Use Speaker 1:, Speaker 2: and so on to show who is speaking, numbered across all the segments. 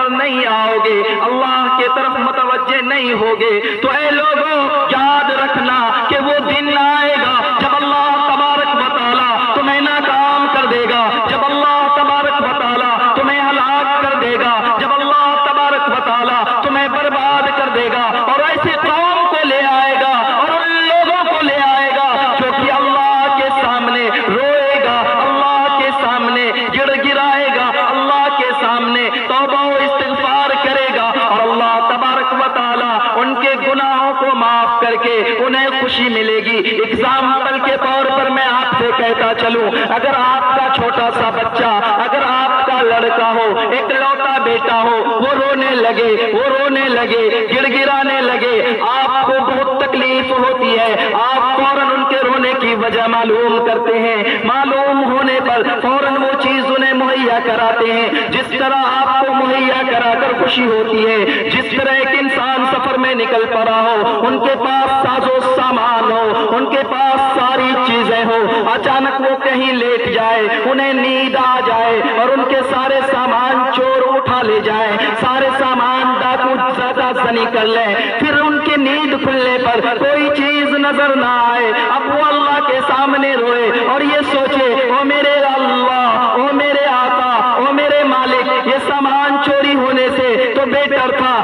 Speaker 1: پر نہیں آؤ گے، اللہ کی طرف متوجہ نہیں ہوگے، تو اے لوگوں یاد رکھنا کہ وہ دن آئے گا جب اللہ تبارک و تعالیٰ تمہیں ناکام کر دے گا، جب اللہ تبارک و تعالیٰ تمہیں ہلاک کر دے گا، جب اللہ تبارک و تعالیٰ تمہیں برباد کر دے گا، اور ایسی قوم کو لے آئے گا اور ان لوگوں کو لے آئے گا جو کہ اللہ کے سامنے روئے گا، اللہ کے سامنے گڑ گرائے گا، اللہ کے سامنے توبہ و استغفار کرے گا، اور اللہ تبارک و تعالیٰ ان کے گناہوں کو معاف کر کے انہیں خوشی ملے گی۔ اگزامپل کے طور پر میں آپ سے کہتا چلوں، اگر آپ کا چھوٹا سا بچہ، اگر آپ کا لڑکا ہو، ایک لوتا بیٹا ہو، وہ رونے لگے، گڑ گرانے لگے، آپ کو بہت تکلیف ہوتی ہے، آپ فوراً ان کے رونے کی وجہ معلوم کرتے ہیں، معلوم ہونے پر فوراً وہ چیز انہیں مہیا کراتے ہیں، جس طرح آپ کو مہیا کرا کر خوشی ہوتی ہے، جس طرح ایک انسان سفر میں نکل پڑا ہو، ان کے پاس ساز و سامان ہو، ان کے پاس ساری چیزیں ہو، اچانک وہ کہیں لیٹ جائے، انہیں نیند آ جائے اور ان کے سارے سامان چور اٹھا لے جائیں، سارے سامان ڈاکو زیادہ زنی کر لیں، پھر ان کی نیند کھلنے پر کوئی چیز نظر نہ آئے، اب وہ اللہ کے سامنے روئے اور یہ سوچے، او میرے اللہ، او میرے آقا، او میرے مالک، یہ سامان چوری ہونے سے تو بہتر تھا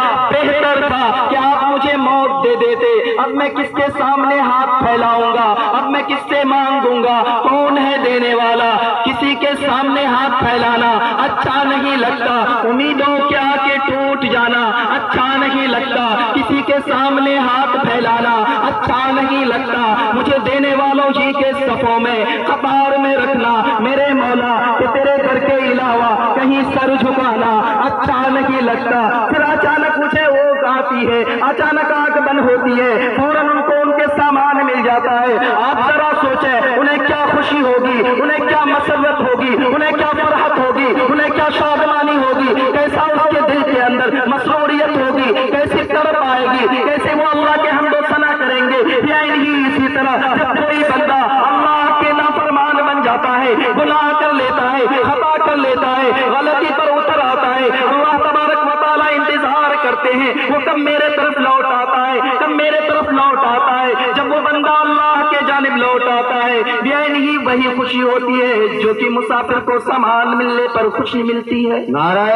Speaker 1: کہ آپ مجھے موت دے دیتے، اب میں کس کے سامنے ہاتھ پھیلاؤں گا، اب میں کس سے مانگوں گا، کون ہے دینے والا؟ کسی کے سامنے ہاتھ پھیلانا اچھا نہیں لگتا، امیدوں کے آگے ٹوٹ جانا اچھا نہیں لگتا، کسی کے سامنے ہاتھ پھیلانا اچھا نہیں لگتا، مجھے دینے والوں ہی کے صفوں میں قطار میں رکھنا میرے مولا، کہ تیرے گھر کے علاوہ کہیں سر جھکانا اچھا نہیں لگتا۔ پھر اچانک مجھے اوک آتی ہے، اچانک آنکھ بند ہوتی ہے، فوراً ان کو ان کے سامان مل جاتا ہے، آپ ذرا سوچیں انہیں کیا خوشی ہوگی، انہیں کیا مسرت ہوگی، انہیں کیا فرحت ہوگی، انہیں کیا شادمانی ہوگی، کیسا اس کے دل کے اندر مسروریت ہوگی، کیسی طرف آئے گی، کیسے وہ اللہ کے حمد و ثنا کریں گے۔ یا انہی اسی طرح جب کوئی بندہ اللہ کے نافرمان بن جاتا ہے، گناہ کر لیتا ہے، خطا کر لیتا ہے، غلطی پر اتر آتا ہے، اللہ تبارک و تعالیٰ انتظار کرتے ہیں وہ کب میرے طرف لوٹ آتا ہے، کب میرے طرف لوٹ آتا ہے۔ جب وہ بندہ اللہ کے جانب لوٹ آتا ہے، بین ہی وہی خوشی ہوتی ہے جو کہ مسافر کو سامان ملنے پر خوشی ملتی ہے۔
Speaker 2: نعرہ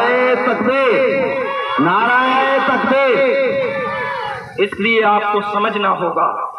Speaker 2: تکبیر، نعرہ تکبیر۔
Speaker 1: اس لیے آپ کو سمجھنا ہوگا